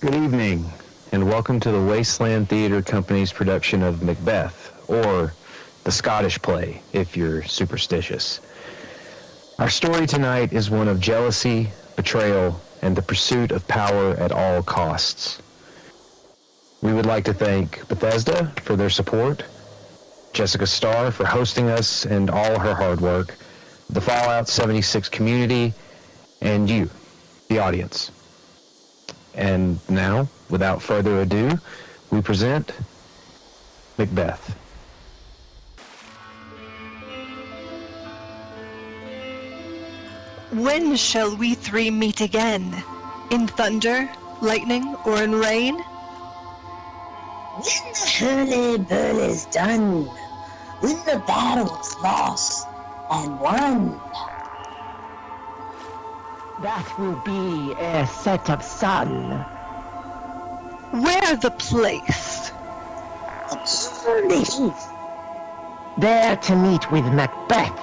Good evening, and welcome to the Wasteland Theatre Company's production of Macbeth, or the Scottish play, if you're superstitious. Our story tonight is one of jealousy, betrayal, and the pursuit of power at all costs. We would like to thank Bethesda for their support, Jessica Starr for hosting us and all her hard work, the Fallout 76 community, and you, the audience. And now, without further ado, we present Macbeth. When shall we three meet again? In thunder, lightning, or in rain? When the hurly-burly is done, when the battle's lost and won. That will be a set of sun. Where the place? Upon the heath. There to meet with Macbeth.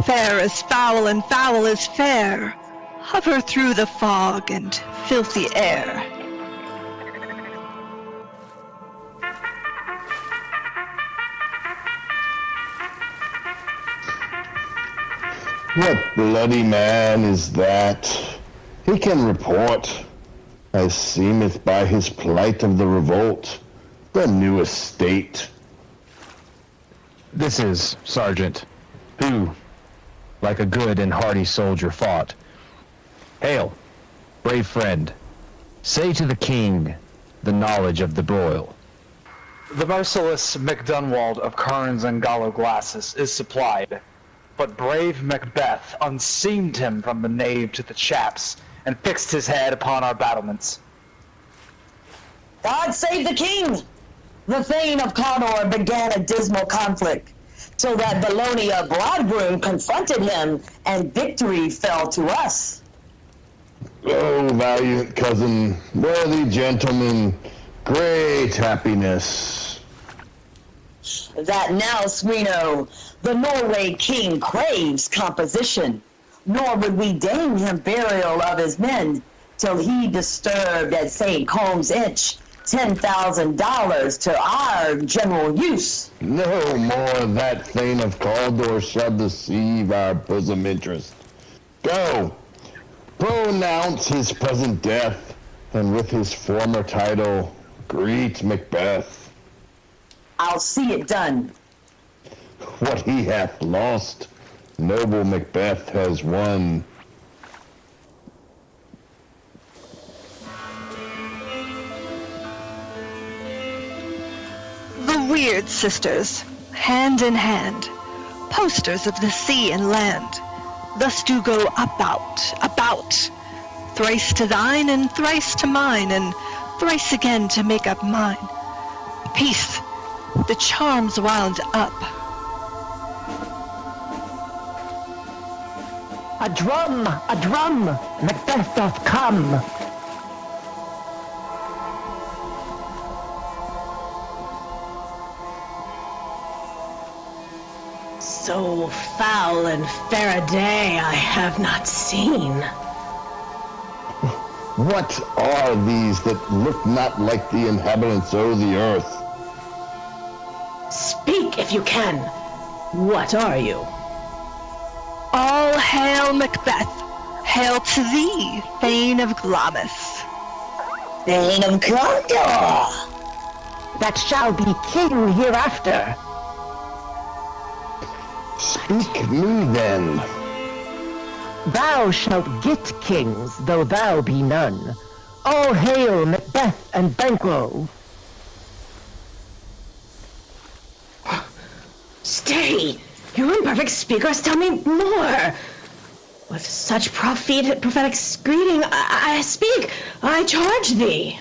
Fair is foul and foul is fair. Hover through the fog and filthy air. What bloody man is that? He can report, as seemeth by his plight of the revolt, the new estate. This is Sergeant, who, like a good and hardy soldier, fought. Hail, brave friend, say to the king the knowledge of the broil. The merciless MacDunwald of Cairns and Gallo glasses is supplied, but brave Macbeth unseamed him from the nave to the chaps, and fixed his head upon our battlements. God save the king! The Thane of Cawdor began a dismal conflict, till that Belonia bridegroom confronted him, and victory fell to us. Oh, valiant cousin, worthy gentleman, great happiness. That now, Sweno, the Norway king craves composition, nor would we deign him burial of his men, till he disturbed at St. Combs Inch $10,000 to our general use. No more that Thane of Cawdor shall deceive our bosom interest. Go, pronounce his present death, and with his former title, greet Macbeth. I'll see it done. What he hath lost, noble Macbeth has won. The weird sisters, hand in hand, posters of the sea and land, thus do go about, thrice to thine and thrice to mine, and thrice again to make up mine. Peace, the charms wound up. A drum! Macbeth doth come! So foul and fair a day I have not seen. What are these that look not like the inhabitants o' the earth? Speak if you can. What are you? All hail Macbeth. Hail to thee, Thane of Glamis. Thane of Cawdor. That shall be king hereafter. Speak me then. Thou shalt get kings, though thou be none. All hail Macbeth and Banquo. Stay! Your imperfect speakers tell me more! With such prophetic greeting, I speak, I charge thee!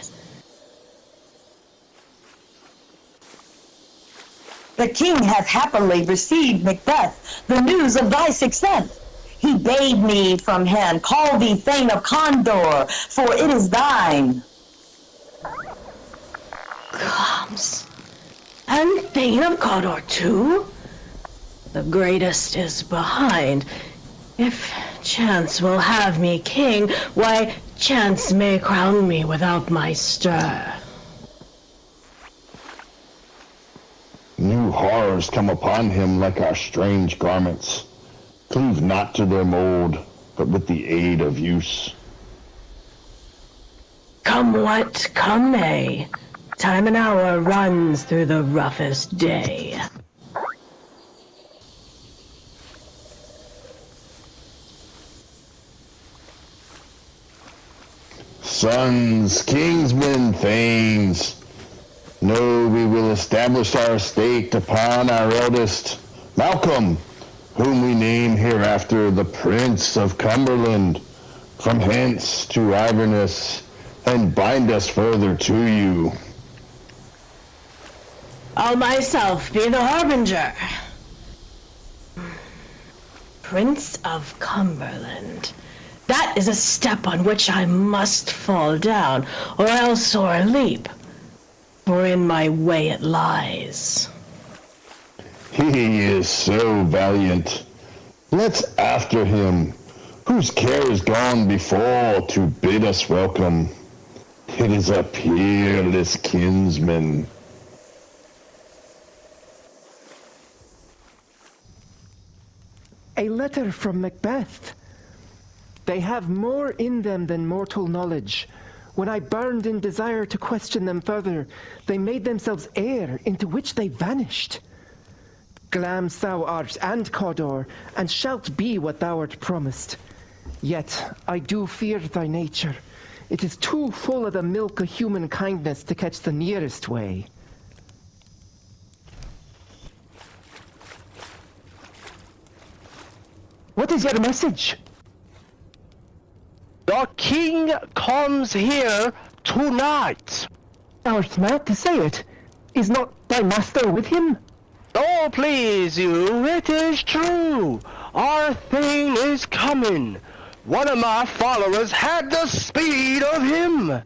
The king hath happily received, Macbeth, the news of thy success. He bade me from him call thee Thane of Cawdor, for it is thine. Comes. And Thane of Cawdor too? The greatest is behind. If chance will have me king, why, chance may crown me without my stir. New horrors come upon him like our strange garments. Cleave not to their mold, but with the aid of use. Come what come may, time and hour runs through the roughest day. Sons, kingsmen, thanes, know we will establish our estate upon our eldest, Malcolm, whom we name hereafter the Prince of Cumberland, from hence to Iverness, and bind us further to you. I'll myself be the harbinger. Prince of Cumberland. That is a step on which I must fall down, or else soar leap, for in my way it lies. He is so valiant. Let's after him, whose care is gone before to bid us welcome. It is a peerless kinsman. A letter from Macbeth. They have more in them than mortal knowledge. When I burned in desire to question them further, they made themselves air into which they vanished. Glams thou art and Cawdor, and shalt be what thou art promised. Yet I do fear thy nature. It is too full of the milk of human kindness to catch the nearest way. What is your message? The king comes here tonight. Thou'rt mad to say it. Is not thy master with him? Oh, please you, it is true. Our Thane is coming. One of my followers had the speed of him,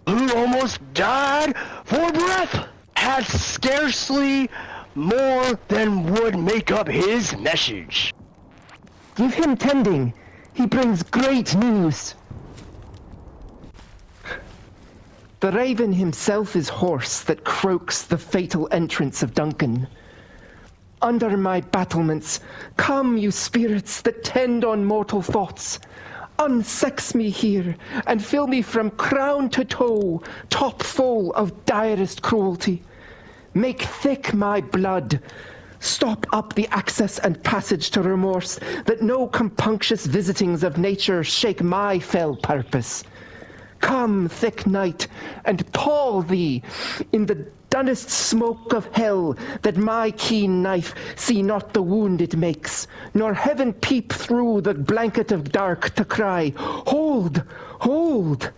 who almost died for breath, had scarcely more than would make up his message. Give him tending. He brings great news. The raven himself is hoarse that croaks the fatal entrance of Duncan. Under my battlements, come, you spirits that tend on mortal thoughts. Unsex me here, and fill me from crown to toe, top full of direst cruelty. Make thick my blood. Stop up the access and passage to remorse, that no compunctious visitings of nature shake my fell purpose. Come, thick night, and pall thee in the dunnest smoke of hell, that my keen knife see not the wound it makes, nor heaven peep through the blanket of dark to cry, hold, hold!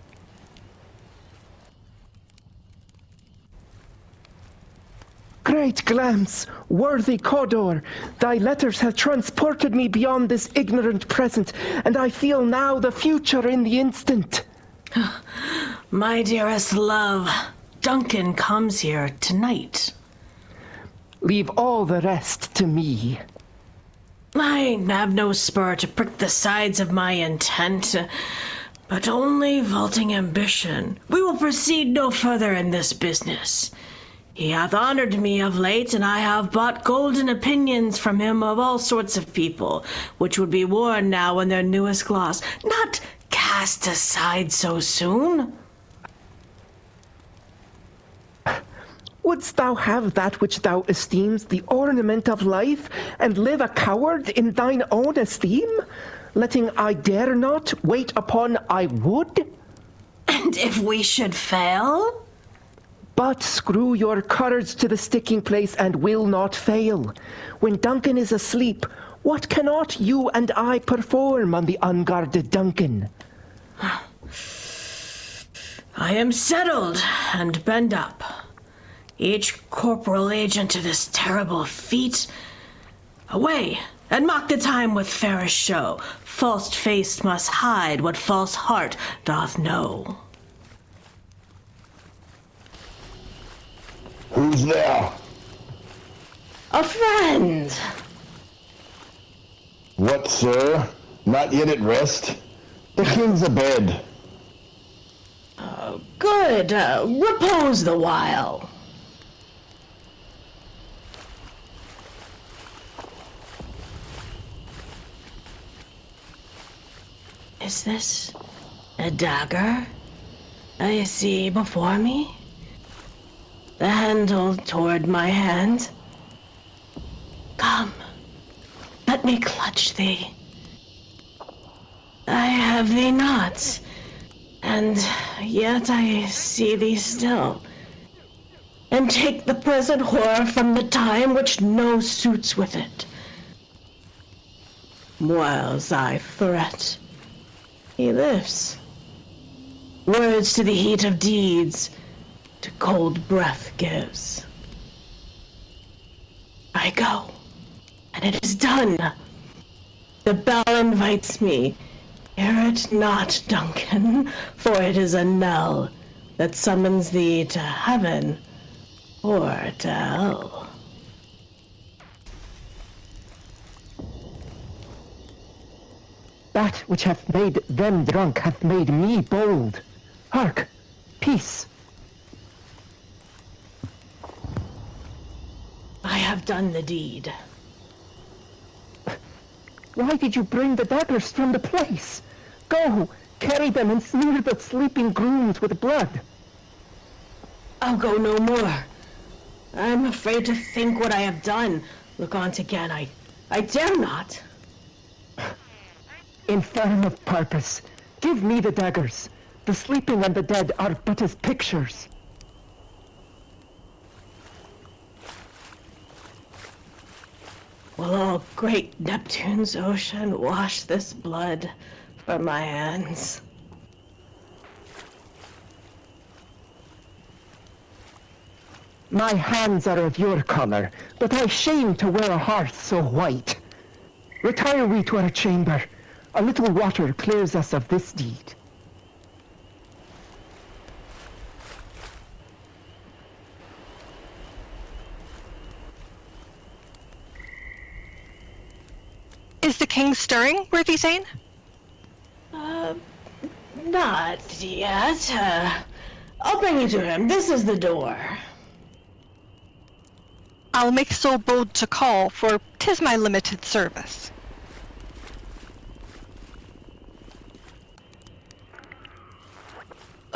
Great Glams, worthy Cawdor, thy letters have transported me beyond this ignorant present, and I feel now the future in the instant. My dearest love, Duncan comes here tonight. Leave all the rest to me. I have no spur to prick the sides of my intent, but only vaulting ambition. We will proceed no further in this business. He hath honored me of late, and I have bought golden opinions from him of all sorts of people, which would be worn now in their newest gloss, not cast aside so soon. Wouldst thou have that which thou esteems the ornament of life, and live a coward in thine own esteem, letting I dare not wait upon I would? And if we should fail? But screw your courage to the sticking place and will not fail. When Duncan is asleep, what cannot you and I perform on the unguarded Duncan? I am settled and bend up. Each corporal agent to this terrible feat. Away, and mock the time with fairest show. False face must hide what false heart doth know. Who's there? A friend. What, sir? Not yet at rest? The king's abed. Good. Repose the while. Is this a dagger I see before me? The handle toward my hand. Come, let me clutch thee. I have thee not, and yet I see thee still. And take the present horror from the time which no suits with it. Whiles I threat, he lifts. Words to the heat of deeds, to cold breath gives. I go, and it is done. The bell invites me. Hear it not, Duncan, for it is a knell that summons thee to heaven or to hell. That which hath made them drunk hath made me bold. Hark! Peace! I have done the deed. Why did you bring the daggers from the place? Go! Carry them and smear the sleeping grooms with blood. I'll go no more. I'm afraid to think what I have done. Look on't again, I dare not. Infirm of purpose, give me the daggers. The sleeping and the dead are but as pictures. Will all great Neptune's ocean wash this blood from my hands? My hands are of your color, but I shame to wear a heart so white. Retire we to our chamber. A little water clears us of this deed. Is the king stirring, worthy Thane? Not yet. I'll bring you to him. This is the door. I'll make so bold to call, for 'tis my limited service.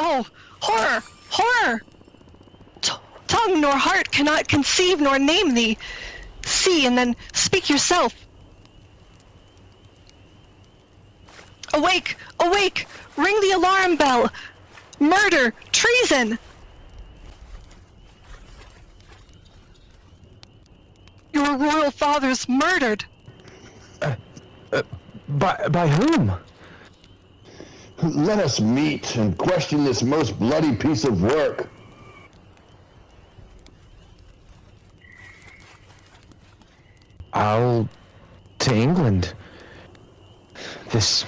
Oh, horror! Horror! Tongue nor heart cannot conceive nor name thee. See and then speak yourself. Awake! Awake! Ring the alarm bell! Murder! Treason! Your royal father's murdered! By whom? Let us meet and question this most bloody piece of work. I'll to England. This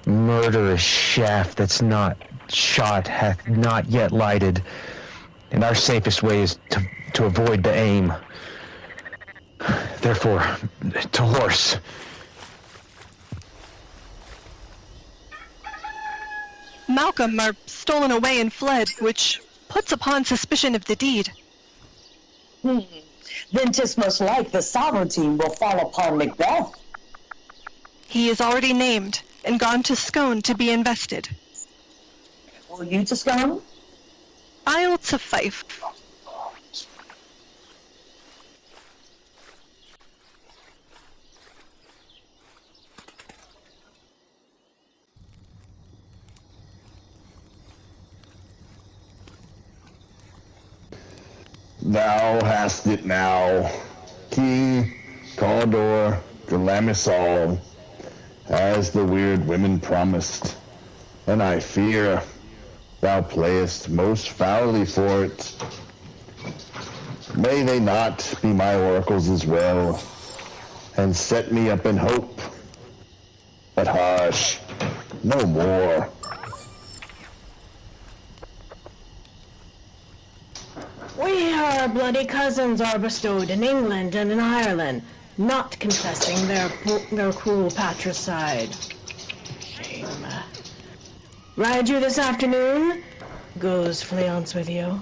murderous shaft that's not shot hath not yet lighted, and our safest way is to avoid the aim. Therefore, to horse. Malcolm are stolen away and fled, which puts upon suspicion of the deed. Then 'tis most like the sovereignty will fall upon Macbeth. He is already named and gone to Scone to be invested. Will you to Scone? I'll to Fife. Thou hast it now, King Cawdor Galamisol, as the weird women promised, and I fear thou playest most foully for it. May they not be my oracles as well, and set me up in hope. But hush, no more. We, our bloody cousins, are bestowed in England and in Ireland, not confessing their cruel patricide. Shame. Ride you this afternoon? Goes Fleance with you?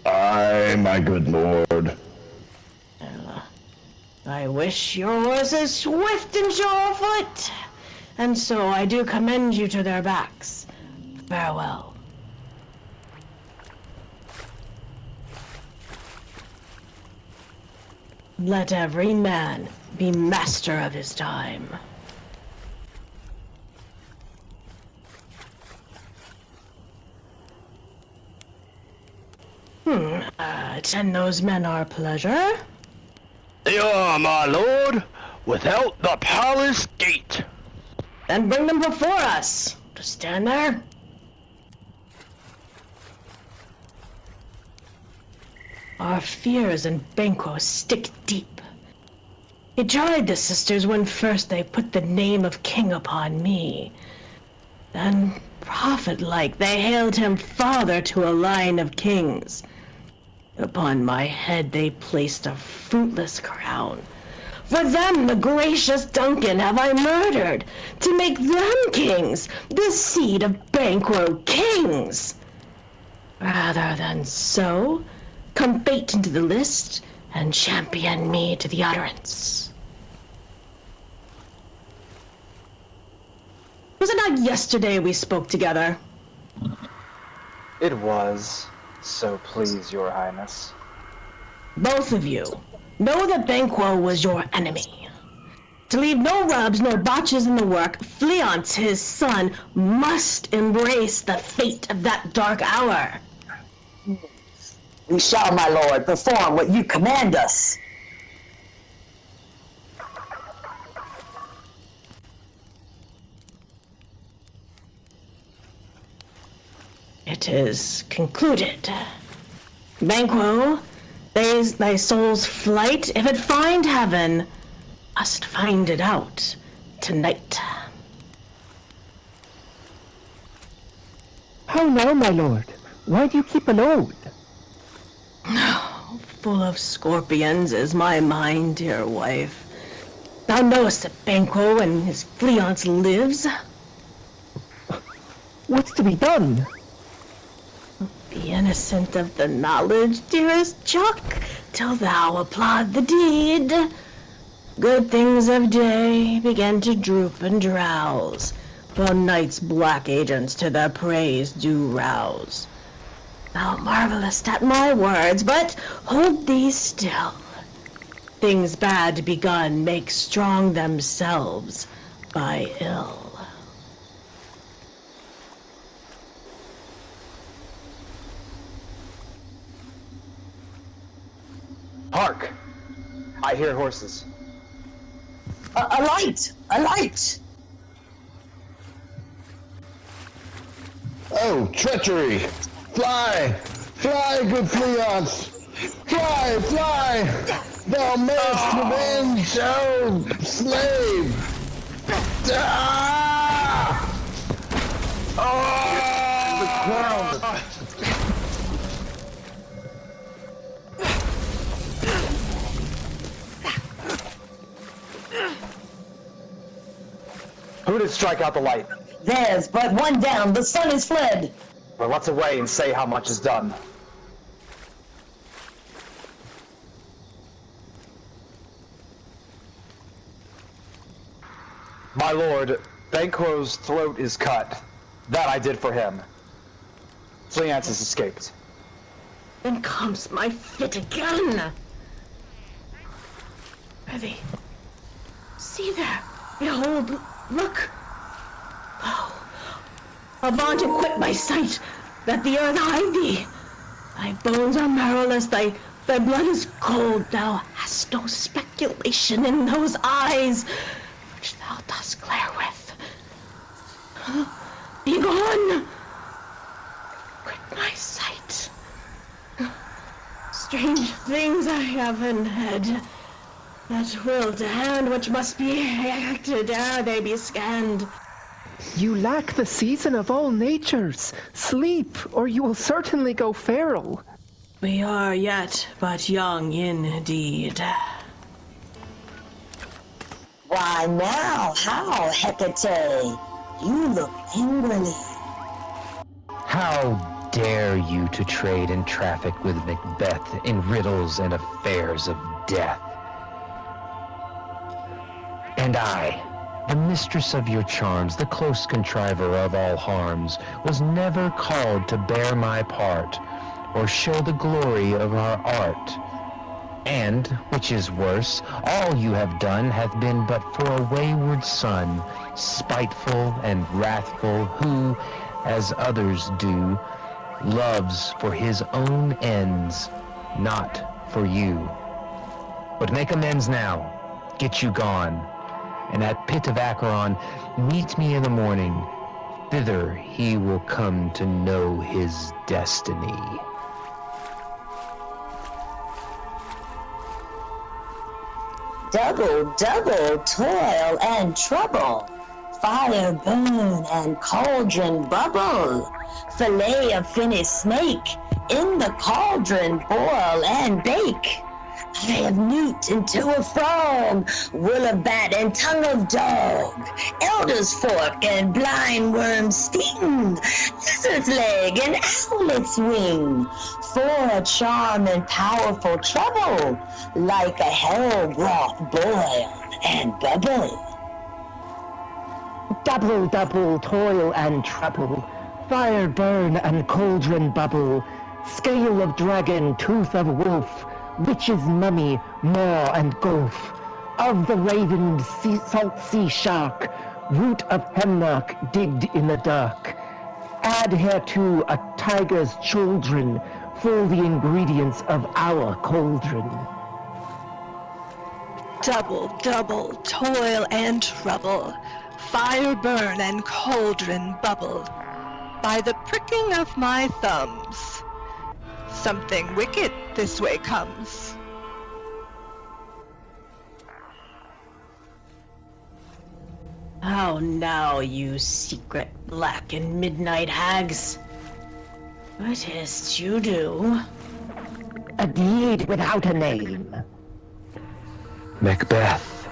Aye, my good lord. Well, I wish your horses swift and sure of foot, and so I do commend you to their backs. Farewell. Let every man be master of his time. Attend those men our pleasure. They are, my lord, without the palace gate. Then bring them before us. To stand there. Our fears in Banquo stick deep. He tried the sisters when first they put the name of king upon me. Then, prophet-like, they hailed him father to a line of kings. Upon my head they placed a fruitless crown. For them, the gracious Duncan, have I murdered, to make them kings, the seed of Banquo kings. Rather than so, come fate into the list, and champion me to the utterance. Was it not yesterday we spoke together? It was, so please your highness. Both of you know that Banquo was your enemy. To leave no rubs nor botches in the work, Fleance, his son, must embrace the fate of that dark hour. We shall, my lord, perform what you command us. It is concluded. Banquo, thy soul's flight, if it find heaven, must find it out tonight. How now, my lord? Why do you keep an oath? Full of scorpions is my mind, dear wife. Thou knowest that Banquo and his Fleance lives. What's to be done? Be innocent of the knowledge, dearest Chuck, till thou applaud the deed. Good things of day begin to droop and drowse, while night's black agents to their praise do rouse. Thou marvelest at my words, but hold thee still. Things bad begun make strong themselves by ill. Hark! I hear horses. A light! A light! Oh, treachery! Fly! Fly, good Fleance! Fly! Fly! Thou mayest revenge, oh, slave! Ah! Oh! Who did strike out the light? There's but one down. The sun is fled. Well, let's away and say how much is done. My lord, Banquo's throat is cut. That I did for him. Fleance has escaped. Then comes my fit again. Prithee, see there, behold, look. Oh, avaunt and quit my sight, that the earth hide thee. Thy bones are marrowless, thy blood is cold. Thou hast no speculation in those eyes which thou dost glare with. Be gone! Quit my sight. Strange things I have in head, that will to hand which must be acted ere they be scanned. You lack the season of all natures. Sleep, or you will certainly go feral. We are yet but young indeed. Why now, how, Hecate? You look angrily. How dare you to trade and traffic with Macbeth in riddles and affairs of death? And I, the mistress of your charms, the close contriver of all harms, was never called to bear my part, or show the glory of our art. And, which is worse, all you have done hath been but for a wayward son, spiteful and wrathful, who, as others do, loves for his own ends, not for you. But make amends now, get you gone, and at pit of Acheron, meet me in the morning. Thither he will come to know his destiny. Double, double toil and trouble. Fire burn and cauldron bubble. Fillet of finished snake, in the cauldron boil and bake. I have newt into a frog, will of bat and tongue of dog, elder's fork and blind worm sting, lizard's leg and owlet's wing, for a charm and powerful trouble, like a hell broth boil and bubble. Double, double toil and trouble, fire burn and cauldron bubble, scale of dragon, tooth of wolf, witch's mummy, maw and gulf, of the ravened salt sea shark, root of hemlock digged in the dark. Add hereto a tiger's children, for the ingredients of our cauldron. Double, double toil and trouble, fire burn and cauldron bubble. By the pricking of my thumbs, something wicked this way comes. How now, you secret black and midnight hags? What is't you do? A deed without a name. Macbeth.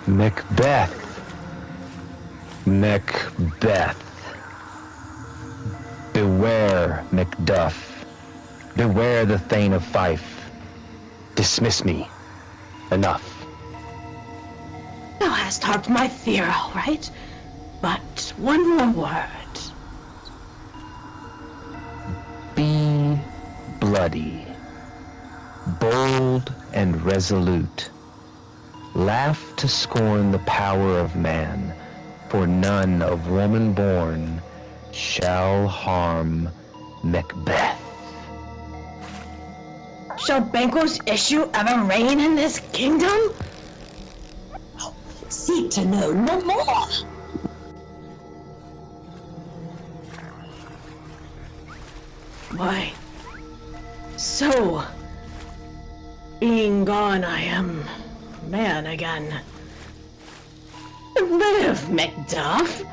Macbeth. Macbeth. Beware, Macduff. Beware the Thane of Fife. Dismiss me. Enough. Thou hast harped my fear, all right. But one more word. Be bloody, bold and resolute. Laugh to scorn the power of man, for none of woman born shall harm Macbeth. Shall Banquo's issue ever reign in this kingdom? Seek to know no more. Why, so, being gone, I am man again. Live, Macduff!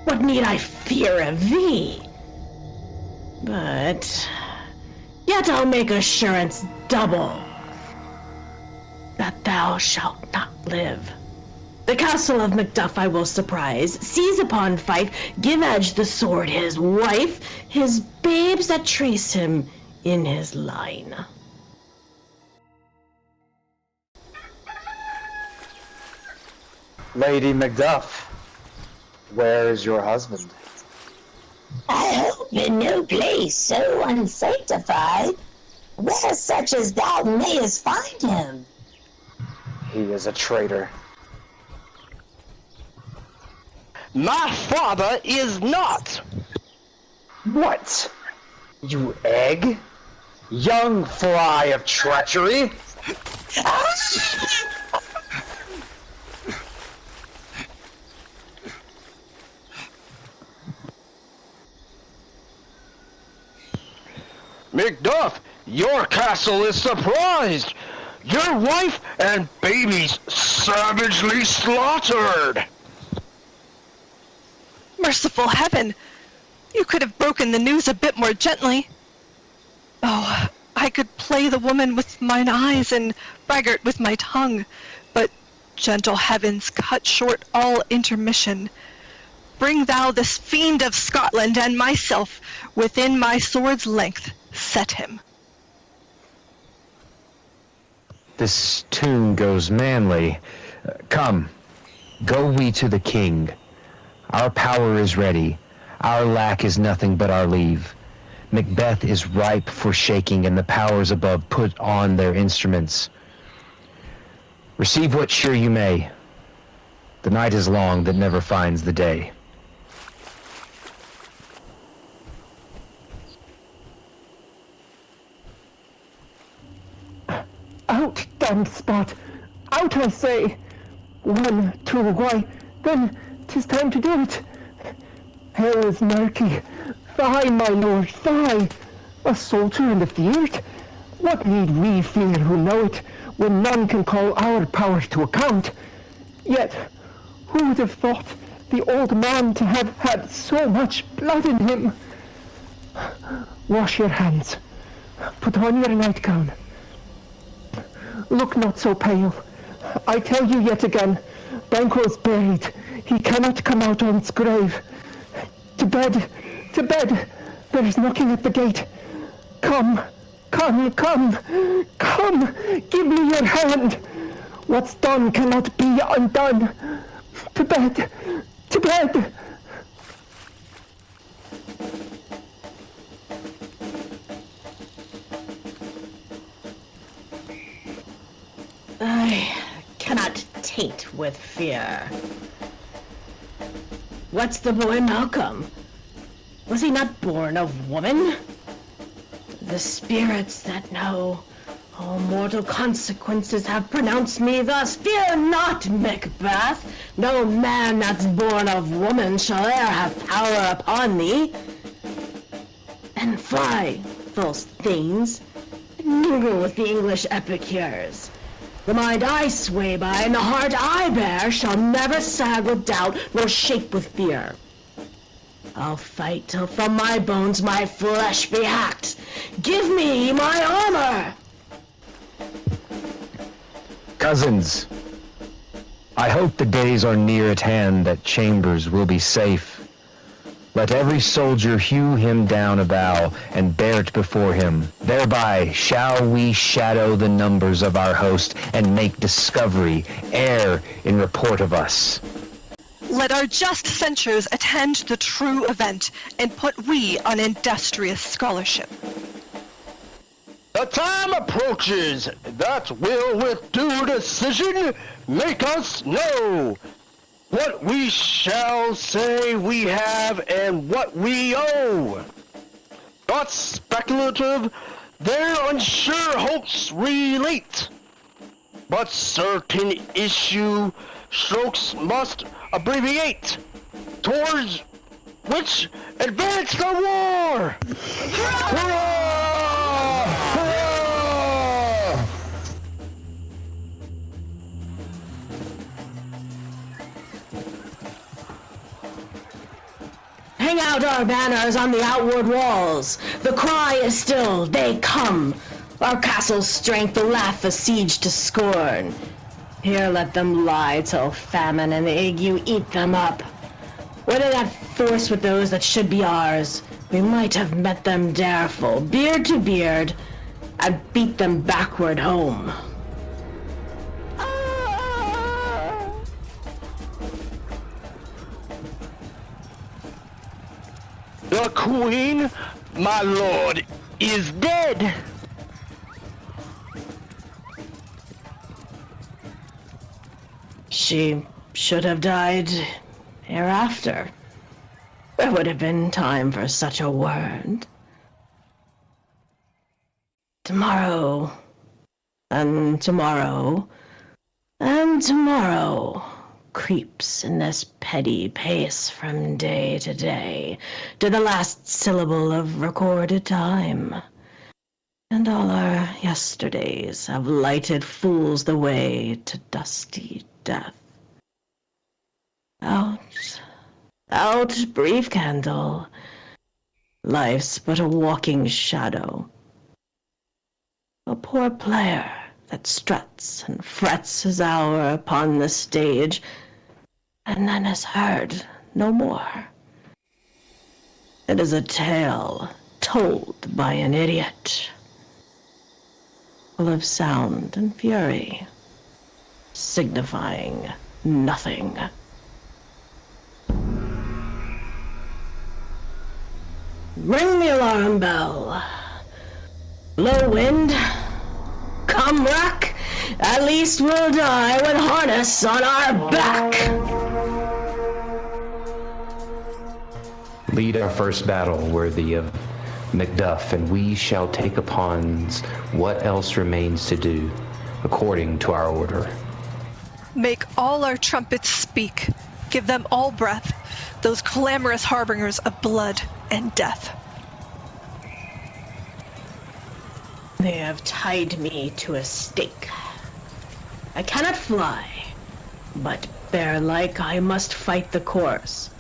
What need I fear of thee? But yet I'll make assurance double, that thou shalt not live. The castle of Macduff I will surprise, seize upon Fife, give Edge the sword his wife, his babes that trace him in his line. Lady Macduff, where is your husband? I hope in no place so unsanctified, where such as thou mayest find him. He is a traitor. My father is not! What? You egg? Young fly of treachery? Macduff, your castle is surprised! Your wife and babies savagely slaughtered! Merciful heaven! You could have broken the news a bit more gently. Oh, I could play the woman with mine eyes and braggart with my tongue, but gentle heavens, cut short all intermission. Bring thou this fiend of Scotland and myself within my sword's length. Set him. This tune goes manly. Come, go we to the king. Our power is ready. Our lack is nothing but our leave. Macbeth is ripe for shaking, and the powers above put on their instruments. Receive what cheer you may. The night is long that never finds the day. Out, damned spot! Out, I say! 1, 2, why, then 'tis time to do it. Hell is murky. Fie, my lord, fie! A soldier in the field? What need we fear who know it, when none can call our power to account? Yet, who would have thought the old man to have had so much blood in him? Wash your hands. Put on your nightgown. Look not so pale. I tell you yet again, Banquo's buried. He cannot come out on's grave. To bed! To bed! There is knocking at the gate. Come! Come! Come! Come! Give me your hand! What's done cannot be undone. To bed! To bed! I cannot taint with fear. What's the boy Malcolm? Was he not born of woman? The spirits that know all mortal consequences have pronounced me thus. Fear not, Macbeth. No man that's born of woman shall e'er have power upon thee. And fly, false things, and mingle with the English epicures. The mind I sway by and the heart I bear shall never sag with doubt nor shake with fear. I'll fight till from my bones my flesh be hacked. Give me my armor! Cousins, I hope the days are near at hand that Chambers will be safe. Let every soldier hew him down a bough and bear it before him. Thereby shall we shadow the numbers of our host and make discovery err in report of us. Let our just censures attend the true event, and put we on industrious scholarship. The time approaches that will with due decision make us know what we shall say we have and what we owe. Not speculative, their unsure hopes relate, but certain issue strokes must abbreviate, towards which advance the war! Hurrah! Hang out our banners on the outward walls. The cry is still, they come. Our castle's strength the laugh a siege to scorn. Here let them lie till famine and the ague eat them up. Whether that force with those that should be ours, we might have met them dareful, beard to beard, and beat them backward home. The queen, my lord, is dead. She should have died hereafter. There would have been time for such a word. Tomorrow, and tomorrow, and tomorrow creeps in this petty pace from day to day, to the last syllable of recorded time. And all our yesterdays have lighted fools the way to dusty death. Out, brief candle. Life's but a walking shadow. A poor player that struts and frets his hour upon the stage, and then is heard no more. It is a tale told by an idiot, full of sound and fury, signifying nothing. Ring the alarm bell. Blow wind. Come wreck. At least we'll die with harness on our back. Lead our first battle worthy of Macduff, and we shall take upon what else remains to do, according to our order. Make all our trumpets speak. Give them all breath, those clamorous harbingers of blood and death. They have tied me to a stake. I cannot fly, but bear-like I must fight the course.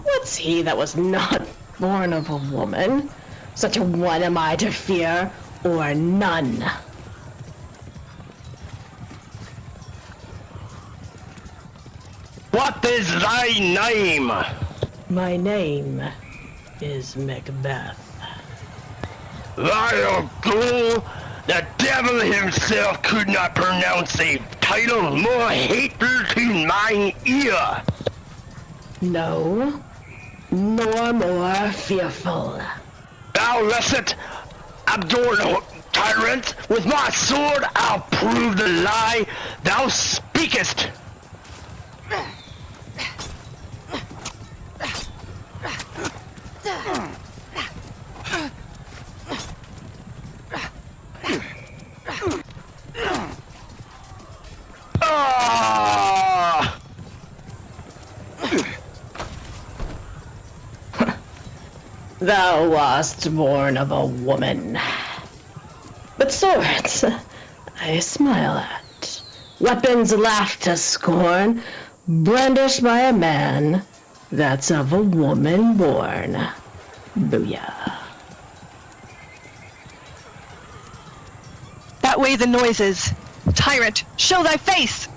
What's he that was not born of a woman? Such a one am I to fear, or none. What is thy name? My name is Macbeth. Vile fool! The devil himself could not pronounce a title more hateful to mine ear. No, nor more fearful. Thou lusset, abjure tyrant, with my sword I'll prove the lie thou speakest. Thou wast born of a woman. But swords I smile at. Weapons laughed to scorn, brandished by a man that's of a woman born. Booyah. That way the noises. Tyrant, show thy face!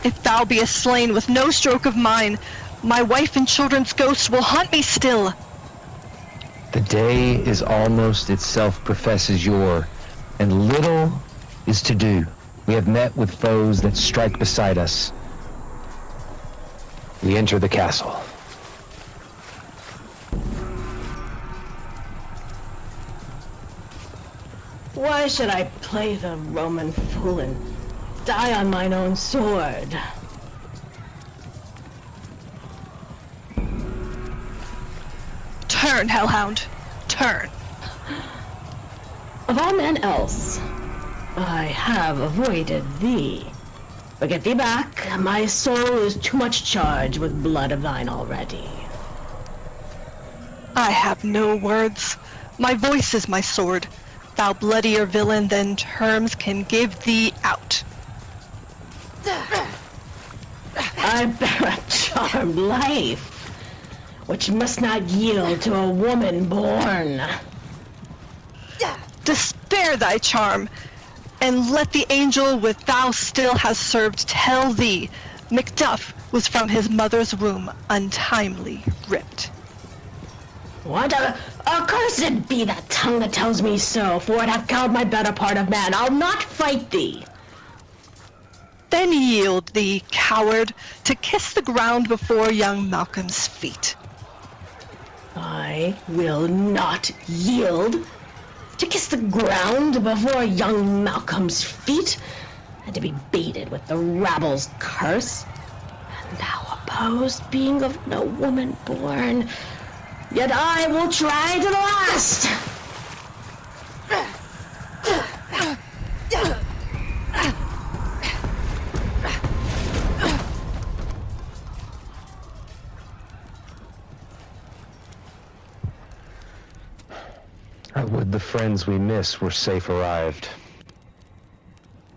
If thou beest slain with no stroke of mine, my wife and children's ghosts will haunt me still. The day is almost itself professes yore, and little is to do. We have met with foes that strike beside us. We enter the castle. Why should I play the Roman fool and die on mine own sword? Turn, hellhound, turn. Of all men else, I have avoided thee. But get thee back, my soul is too much charged with blood of thine already. I have no words. My voice is my sword. Thou bloodier villain than terms can give thee out. I bear a charmed life, which must not yield to a woman born. Despair thy charm, and let the angel which thou still hast served tell thee, Macduff was from his mother's womb untimely ripped. What accursed be that tongue that tells me so, for it hath cowed my better part of man. I'll not fight thee. Then yield thee, coward, to kiss the ground before young Malcolm's feet. I will not yield. To kiss the ground before young Malcolm's feet, and to be baited with the rabble's curse, and thou opposed, being of no woman born, yet I will try to the last. I would the friends we miss were safe arrived.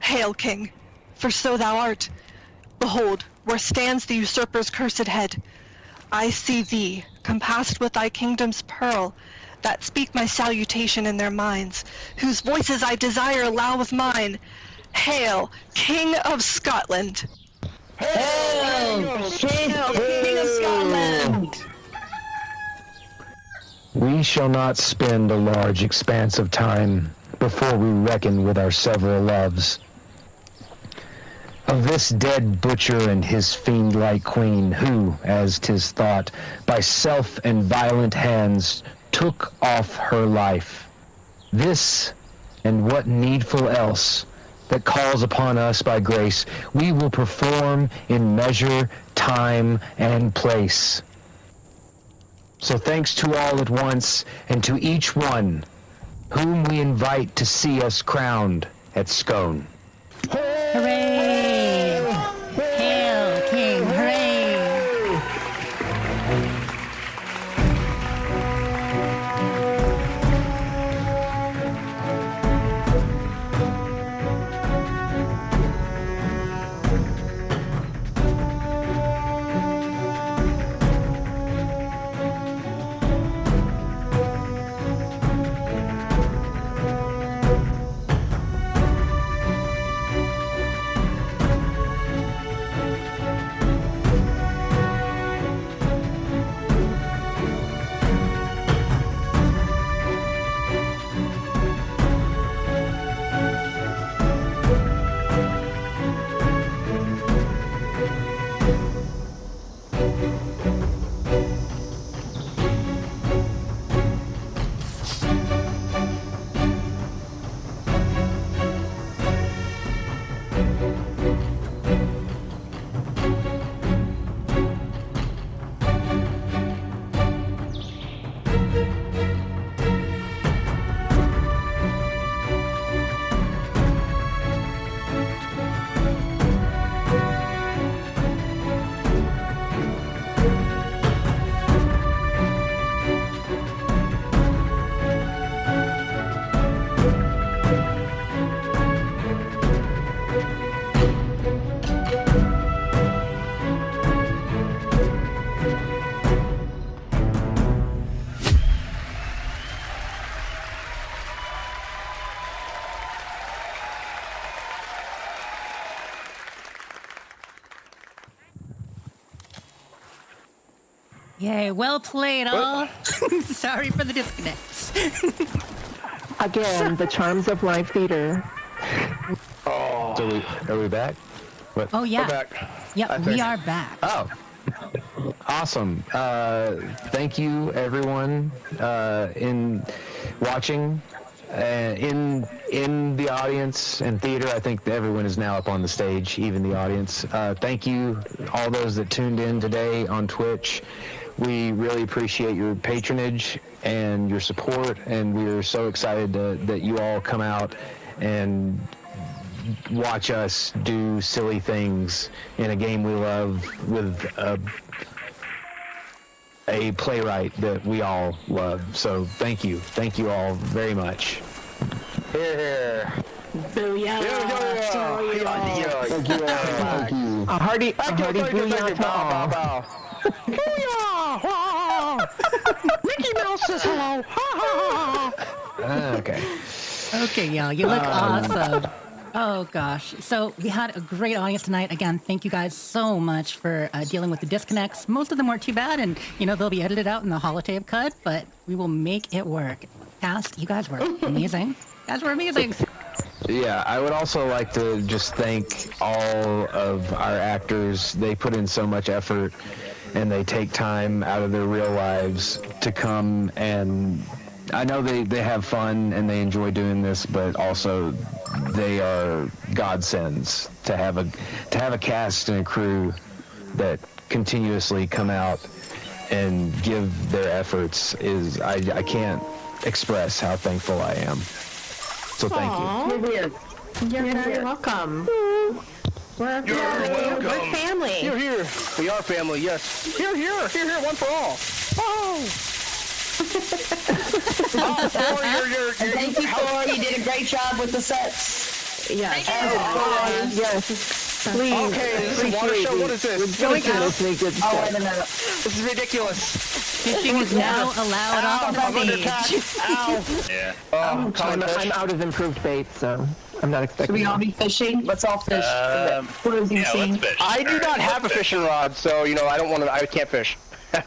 Hail, King, for so thou art. Behold, where stands the usurper's cursed head. I see thee, compassed with thy kingdom's pearl, that speak my salutation in their minds, whose voices I desire allow with mine. Hail, King of Scotland! Hail, King of Scotland! We shall not spend a large expanse of time before we reckon with our several loves. Of this dead butcher and his fiend-like queen, who, as 'tis thought, by self and violent hands took off her life. This, and what needful else, that calls upon us by grace, we will perform in measure, time, and place. So thanks to all at once, and to each one, whom we invite to see us crowned at Scone. Hooray! Hail, King! Hooray! Yay, well played, all. Sorry for the disconnects. Again, the charms of live theater. So are we back? What? Oh, yeah. We're back. Yep, we are back. Oh, awesome. Thank you, everyone, in watching, in the audience and theater. I think everyone is now up on the stage, even the audience. Thank you, all those that tuned in today on Twitch. We really appreciate your patronage and your support, and we're so excited that you all come out and watch us do silly things in a game we love with a playwright that we all love. So thank you all very much. Here, here. Booyah! Thank you. Thank you. A hearty booyah to all. Bow. Mickey Mouse says hello. Okay. Okay, y'all, you look awesome. Oh, gosh. So we had a great audience tonight. Again, thank you guys so much for dealing with the disconnects. Most of them weren't too bad, and, they'll be edited out in the holotape cut, but we will make it work. Cast, you guys were amazing. You guys were amazing. Yeah, I would also like to just thank all of our actors. They put in so much effort. and they take time out of their real lives to come, and I know they have fun and they enjoy doing this, but also they are godsends to have a cast and a crew that continuously come out and give their efforts. I can't express how thankful I am. So thank you. You're very welcome. We're family. Here. We are family, yes. Here, one for all. Oh! Thank you, Thor. You did a great job with the sets. Yes. Yes. Please. Okay, this is a water show. What is this? Wait a minute. This is ridiculous. Fishing is now allowed on I'm under the attack. stage. Ow. Yeah. I'm out of improved bait, so I'm not expecting. Should we all be fishing? Let's all fish. Cruising Yeah, scene. let's fish. I do not have a fishing rod, so I can't fish.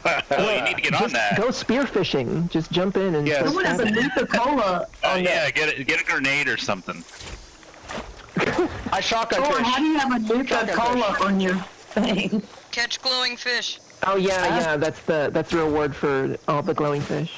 Well, you need to get on Just that. go spearfishing. Just jump in and. Yes. start Someone has a casting. Nuka-Cola on Yeah, get a grenade or something. I shotgun Thor, fish. how do you have a Nuka-Cola on your thing? Catch glowing fish. Oh yeah. That's the reward for all the glowing fish.